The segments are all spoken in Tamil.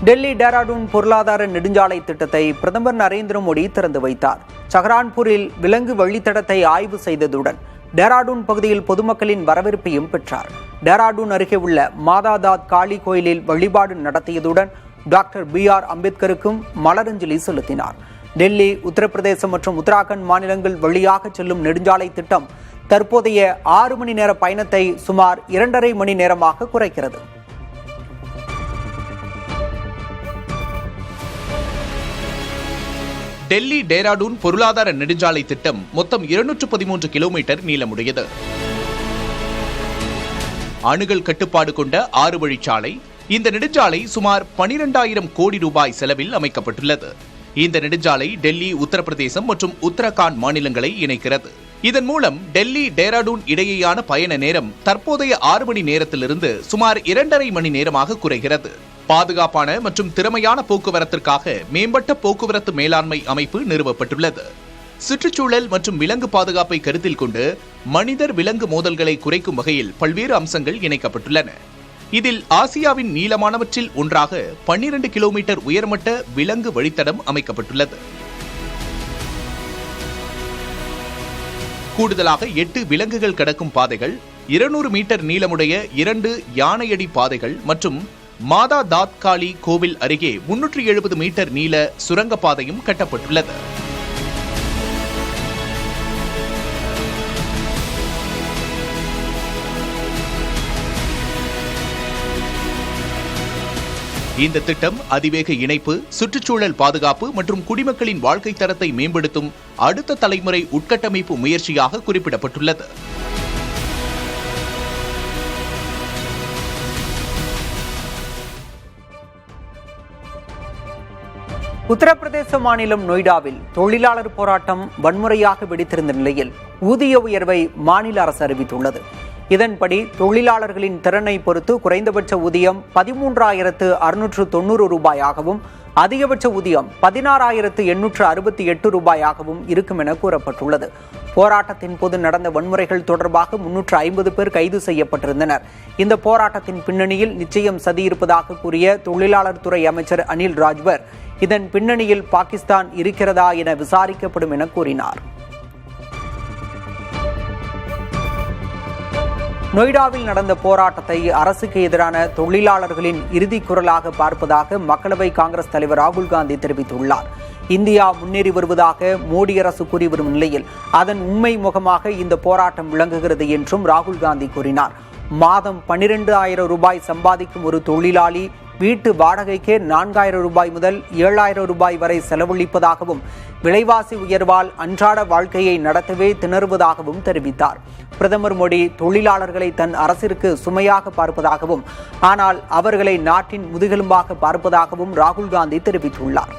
டெல்லி டேராடூன் பொருளாதார நெடுஞ்சாலை திட்டத்தை பிரதமர் நரேந்திர மோடி திறந்து வைத்தார். சஹரான்பூரில் விலங்கு வழித்தடத்தை ஆய்வு செய்ததுடன் டேராடூன் பகுதியில் பொதுமக்களின் வரவேற்பையும் பெற்றார். டேராடூன் அருகே உள்ள மாதாதாத் காளி கோயிலில் வழிபாடு நடத்தியதுடன் டாக்டர் BR அம்பேத்கருக்கும் மலரஞ்சலி செலுத்தினார். டெல்லி, உத்தரப்பிரதேசம் மற்றும் உத்தராகண்ட் மாநிலங்கள் வழியாக செல்லும் நெடுஞ்சாலை திட்டம் தற்போதைய 6 மணி நேர பயணத்தை சுமார் 2.5 மணி நேரமாக குறைக்கிறது. டெல்லி டேராடூன் பொருளாதார நெடுஞ்சாலை திட்டம் மொத்தம் 213 கிலோமீட்டர் நீளமுடையது. அணுகல் கட்டுப்பாடு கொண்ட 6 வழிச்சாலை. இந்த நெடுஞ்சாலை சுமார் 12,000 கோடி ரூபாய் செலவில் அமைக்கப்பட்டுள்ளது. இந்த நெடுஞ்சாலை டெல்லி, உத்தரப்பிரதேசம் மற்றும் உத்தரகாண்ட் மாநிலங்களை இணைக்கிறது. இதன் மூலம் டெல்லி டேராடூன் இடையேயான பயண நேரம் தற்போதைய 6 மணி நேரத்திலிருந்து சுமார் 2.5 மணி நேரமாக குறைகிறது. பாதுகாப்பான மற்றும் திறமையான போக்குவரத்திற்காக மேம்பட்ட போக்குவரத்து மேலாண்மை அமைப்பு நிறுவப்பட்டுள்ளது. சுற்றுச்சூழல் மற்றும் விலங்கு பாதுகாப்பை கருத்தில் கொண்டு மனிதர் விலங்கு மோதல்களை குறைக்கும் வகையில் பல்வேறு அம்சங்கள் இணைக்கப்பட்டுள்ளன. இதில் ஆசியாவின் நீளமானவற்றில் ஒன்றாக 12 கிலோமீட்டர் உயர்மட்ட விலங்கு வழித்தடம் அமைக்கப்பட்டுள்ளது. கூடுதலாக 8 விலங்குகள் கடக்கும் பாதைகள், 200 மீட்டர் நீளமுடைய 2 யானையடி பாதைகள் மற்றும் மாதா தாத் காளி கோவில் அருகே 370 மீட்டர் நீள சுரங்கப்பாதையும் கட்டப்பட்டுள்ளது. இந்த திட்டம் அதிவேக இணைப்பு, சுற்றுச்சூழல் பாதுகாப்பு மற்றும் குடிமக்களின் வாழ்க்கை தரத்தை மேம்படுத்தும் அடுத்த தலைமுறை உட்கட்டமைப்பு முயற்சியாக குறிப்பிடப்பட்டுள்ளது. உத்தரப்பிரதேச மாநிலம் நொய்டாவில் தொழிலாளர் போராட்டம் வன்முறையாக வெடித்திருந்த நிலையில் ஊதிய உயர்வை மாநில அரசு அறிவித்துள்ளது. இதன்படி தொழிலாளர்களின் திறனை பொறுத்து குறைந்தபட்ச ஊதியம் 13,690 ரூபாயாகவும் அதிகபட்ச ஊதியம் 16,868 ரூபாயாகவும் இருக்கும் என கூறப்பட்டுள்ளது. போராட்டத்தின் போது நடந்த வன்முறைகள் தொடர்பாக 350 பேர் கைது செய்யப்பட்டிருந்தனர். இந்த போராட்டத்தின் பின்னணியில் நிச்சயம் சதி இருப்பதாக கூறிய தொழிலாளர் துறை அமைச்சர் அனில் ராஜ்பர், இதன் பின்னணியில் பாகிஸ்தான் இருக்கிறதா என விசாரிக்கப்படும் என கூறினார். நொய்டாவில் நடந்த போராட்டத்தை அரசுக்கு எதிரான தொழிலாளர்களின் இறுதி குரலாக பார்ப்பதாக மக்களவை காங்கிரஸ் தலைவர் ராகுல் காந்தி தெரிவித்துள்ளார். இந்தியா முன்னேறி வருவதாக மோடி அரசு கூறி வரும் நிலையில் அதன் உண்மை முகமாக இந்த போராட்டம் விளங்குகிறது என்றும் ராகுல் காந்தி கூறினார். மாதம் 12,000 ரூபாய் சம்பாதிக்கும் ஒரு தொழிலாளி வீட்டு வாடகைக்கே 4,000 ரூபாய் முதல் 7,000 ரூபாய் வரை செலவழிப்பதாகவும் விலைவாசி உயர்வால் அன்றாட வாழ்க்கையை நடத்தவே திணறுவதாகவும் தெரிவித்தார். பிரதமர் மோடி தொழிலாளர்களை தன் அரசிற்கு சுமையாக பார்ப்பதாகவும் ஆனால் அவர்களை நாட்டின் முதுகெலும்பாக பார்ப்பதாகவும் ராகுல் காந்தி தெரிவித்துள்ளார்.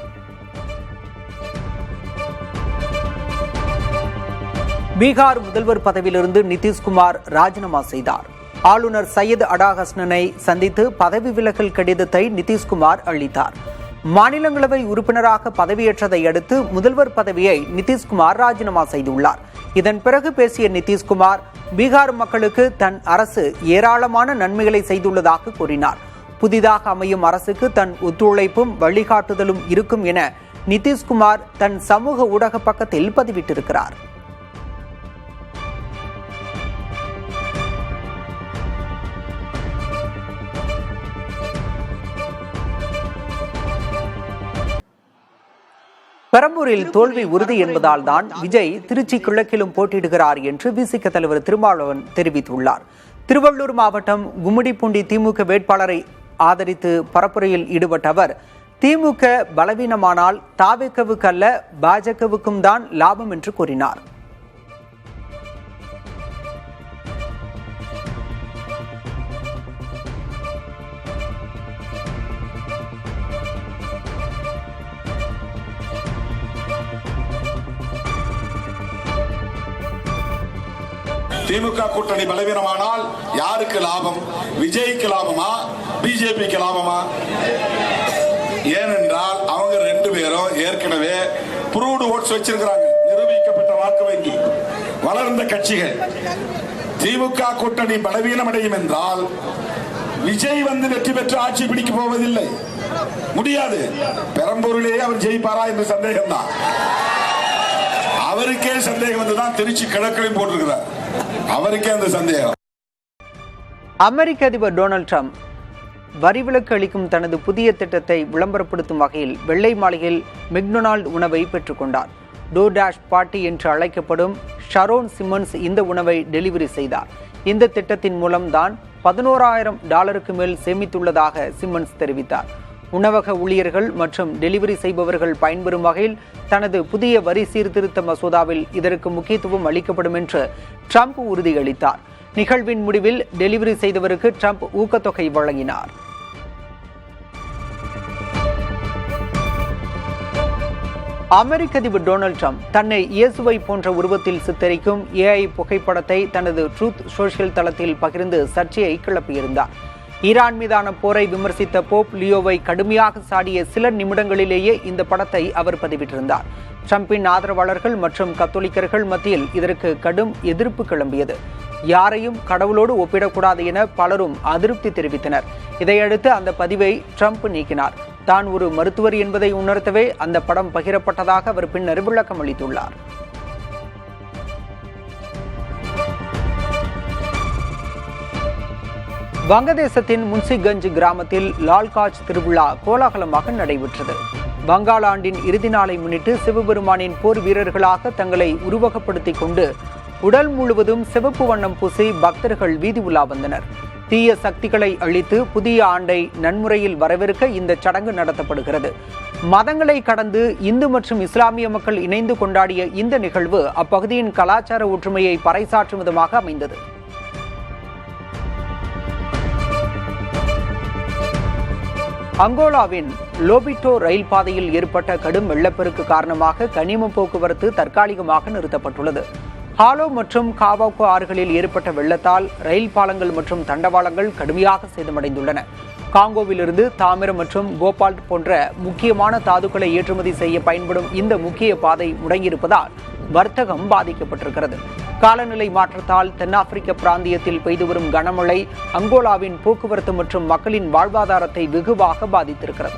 பீகார் முதல்வர் பதவியிலிருந்து நிதிஷ்குமார் ராஜினாமா செய்தார். ஆளுநர் சையத் அடாஹஸ்னனை சந்தித்து பதவி விலகல் கடிதத்தை நிதிஷ்குமார் அளித்தார். மாநிலங்களவை உறுப்பினராக பதவியேற்றதை அடுத்து முதல்வர் பதவியை நிதிஷ்குமார் ராஜினாமா செய்துள்ளார். இதன் பிறகு பேசிய நிதிஷ்குமார், பீகார் மக்களுக்கு தன் அரசு ஏராளமான நன்மைகளை செய்துள்ளதாக கூறினார். புதிதாக அமையும் அரசுக்கு தன் ஒத்துழைப்பும் வழிகாட்டுதலும் இருக்கும் என நிதிஷ்குமார் தன் சமூக ஊடக பக்கத்தில் பதிவிட்டிருக்கிறார். பெரம்பூரில் தோல்வி உறுதி என்பதால் தான் விஜய் திருச்சி கிழக்கிலும் போட்டியிடுகிறார் என்று விசிக தலைவர் திருமாவளவன் தெரிவித்துள்ளார். திருவள்ளூர் மாவட்டம் கும்மிடிப்பூண்டி திமுக வேட்பாளரை ஆதரித்து பரப்புரையில் ஈடுபட்ட அவர், திமுக பலவீனமானால் தாவேகவுக்கு அல்ல பாஜகவுக்கும் தான் லாபம் என்று கூறினார். திமுக கூட்டணி பலவீனமானால் யாருக்கு லாபம்? விஜய்க்கு லாபமா, பிஜேபிக்கு லாபமா? ஏனென்றால் அவங்க 2 பேரும் ஏற்கனவே ப்ரூவ்டு ஓட்ஸ் வச்சிருக்கிறாங்க, நிரூபிக்கப்பட்ட வாக்கு வங்கி, வளர்ந்த கட்சிகள். திமுக கூட்டணி பலவீனமடையும் என்றால் விஜய் வந்து வெற்றி பெற்று ஆட்சி பிடிக்க போவதில்லை, முடியாது. பெரம்பூரிலேயே அவர் ஜெயிப்பாரா என்ற சந்தேகம் தான். அவருக்கே சந்தேகம் வந்துதான் திருச்சி கிழக்கிலையும் போட்டிருக்கிறார். அவருக்கே அந்த சந்தேகம். அமெரிக்க அதிபர் டொனால்ட் ட்ரம்ப் வரிவிலக்கு அளிக்கும் தனது புதிய திட்டத்தை விளம்பரப்படுத்தும் வகையில் வெள்ளை மாளிகையில் மெக்டொனால்டு உணவை பெற்றுக்கொண்டார். டோர்டாஷ் பார்ட்டி என்று அழைக்கப்படும் ஷரோன் சிம்மன்ஸ் இந்த உணவை டெலிவரி செய்தார். இந்த திட்டத்தின் மூலம் தான் $11,000 மேல் சேமித்துள்ளதாக சிம்மன்ஸ் தெரிவித்தார். உணவக ஊழியர்கள் மற்றும் டெலிவரி செய்பவர்கள் பயன்பெறும் வகையில் தனது புதிய வரி சீர்திருத்த மசோதாவில் இதற்கு முக்கியத்துவம் அளிக்கப்படும் என்று ட்ரம்ப் உறுதியளித்தார். நிகழ்வின் முடிவில் டெலிவரி செய்தவருக்கு ட்ரம்ப் ஊக்கத்தொகை வழங்கினார். அமெரிக்க அதிபர் டொனால்ட் ட்ரம்ப் தன்னை இயேசுவை போன்ற உருவத்தில் சித்தரிக்கும் AI புகைப்படத்தை தனது ட்ரூத் சோஷியல் தளத்தில் பகிர்ந்து சர்ச்சையை கிளப்பியிருந்தார். ஈரான் மீதான போரை விமர்சித்த போப் லியோவை கடுமையாக சாடிய சில நிமிடங்களிலேயே இந்த படத்தை அவர் பதிவிட்டிருந்தார். ட்ரம்பின் ஆதரவாளர்கள் மற்றும் கத்தோலிக்கர்கள் மத்தியில் இதற்கு கடும் எதிர்ப்பு கிளம்பியது. யாரையும் கடவுளோடு ஒப்பிடக்கூடாது என பலரும் அதிருப்தி தெரிவித்தனர். இதையடுத்து அந்த பதிவை ட்ரம்ப் நீக்கினார். தான் ஒரு மருத்துவர் என்பதை உணர்த்தவே அந்த படம் பகிரப்பட்டதாக அவர் பின்னர் விளக்கம் அளித்துள்ளார். வங்கதேசத்தின் முன்சிகஞ்ச் கிராமத்தில் லால்காஜ் திருவிழா கோலாகலமாக நடைபெற்றது. வங்காள ஆண்டின் இறுதி நாளை முன்னிட்டு சிவபெருமானின் போர் வீரர்களாக தங்களை உருவகப்படுத்திக் கொண்டு உடல் முழுவதும் சிவப்பு வண்ணம் பூசி பக்தர்கள் வீதி உலா வந்தனர். தீய சக்திகளை அழித்து புதிய ஆண்டை நன்முறையில் வரவேற்க இந்த சடங்கு நடத்தப்படுகிறது. மதங்களை கடந்து இந்து மற்றும் இஸ்லாமிய மக்கள் இணைந்து கொண்டாடிய இந்த நிகழ்வு அப்பகுதியின் கலாச்சார ஒற்றுமையை பறைசாற்றும் விதமாக அமைந்தது. அங்கோலாவின் லோபிட்டோ ரயில் பாதையில் ஏற்பட்ட கடும் வெள்ளப்பெருக்கு காரணமாக கனிம போக்குவரத்து தற்காலிகமாக நிறுத்தப்பட்டுள்ளது. ஹாலோ மற்றும் காவாக்கோ ஆறுகளில் ஏற்பட்ட வெள்ளத்தால் ரயில் பாலங்கள் மற்றும் தண்டவாளங்கள் கடுமையாக சேதமடைந்துள்ளன. காங்கோவிலிருந்து தாமிரம் மற்றும் கோபால்ட் போன்ற முக்கியமான தாதுக்களை ஏற்றுமதி செய்ய பயன்படும் இந்த முக்கிய பாதை முடங்கியிருப்பதால் வர்த்தகம் பாதிக்கப்பட்டிருக்கிறது. காலநிலை மாற்றத்தால் தென்னாப்பிரிக்க பிராந்தியத்தில் பெய்து வரும் கனமழை அங்கோலாவின் போக்குவரத்து மற்றும் மக்களின் வாழ்வாதாரத்தை வெகுவாக பாதித்திருக்கிறது.